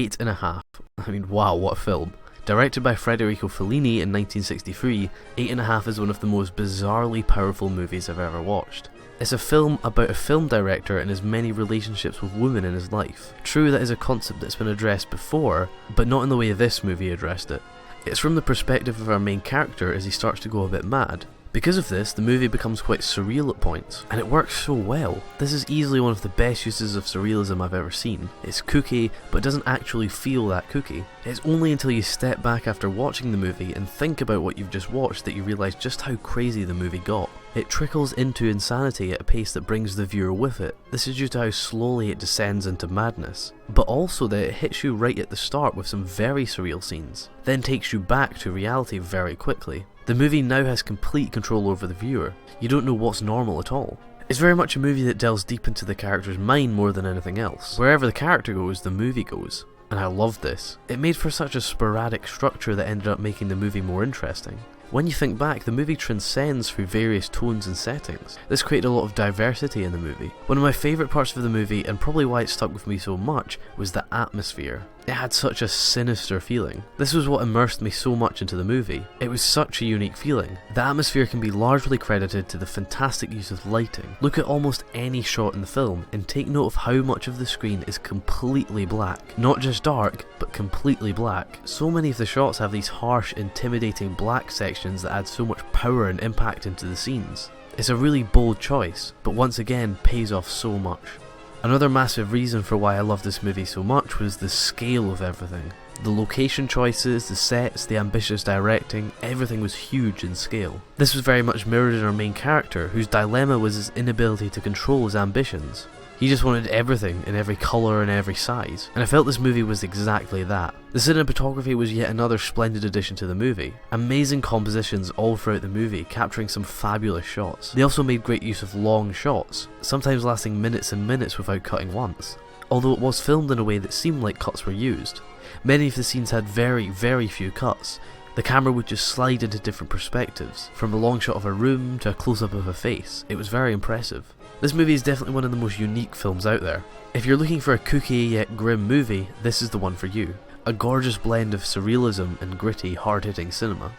8.5. I mean, wow, what a film. Directed by Federico Fellini in 1963, 8.5 is one of the most bizarrely powerful movies I've ever watched. It's a film about a film director and his many relationships with women in his life. True, that is a concept that's been addressed before, but not in the way this movie addressed it. It's from the perspective of our main character as he starts to go a bit mad. Because of this, the movie becomes quite surreal at points, and it works so well. This is easily one of the best uses of surrealism I've ever seen. It's kooky, but doesn't actually feel that kooky. It's only until you step back after watching the movie and think about what you've just watched that you realise just how crazy the movie got. It trickles into insanity at a pace that brings the viewer with it. This is due to how slowly it descends into madness, but also that it hits you right at the start with some very surreal scenes, then takes you back to reality very quickly. The movie now has complete control over the viewer. You don't know what's normal at all. It's very much a movie that delves deep into the character's mind more than anything else. Wherever the character goes, the movie goes. And I loved this. It made for such a sporadic structure that ended up making the movie more interesting. When you think back, the movie transcends through various tones and settings. This created a lot of diversity in the movie. One of my favourite parts of the movie, and probably why it stuck with me so much, was the atmosphere. It had such a sinister feeling. This was what immersed me so much into the movie. It was such a unique feeling. The atmosphere can be largely credited to the fantastic use of lighting. Look at almost any shot in the film and take note of how much of the screen is completely black. Not just dark, but completely black. So many of the shots have these harsh, intimidating black sections that add so much power and impact into the scenes. It's a really bold choice, but once again pays off so much. Another massive reason for why I love this movie so much was the scale of everything. The location choices, the sets, the ambitious directing, everything was huge in scale. This was very much mirrored in our main character, whose dilemma was his inability to control his ambitions. He just wanted everything in every colour and every size, and I felt this movie was exactly that. The cinematography was yet another splendid addition to the movie. Amazing compositions all throughout the movie, capturing some fabulous shots. They also made great use of long shots, sometimes lasting minutes and minutes without cutting once, although it was filmed in a way that seemed like cuts were used. Many of the scenes had very, very few cuts. The camera would just slide into different perspectives, from a long shot of a room to a close-up of a face. It was very impressive. This movie is definitely one of the most unique films out there. If you're looking for a kooky yet grim movie, this is the one for you. A gorgeous blend of surrealism and gritty, hard-hitting cinema.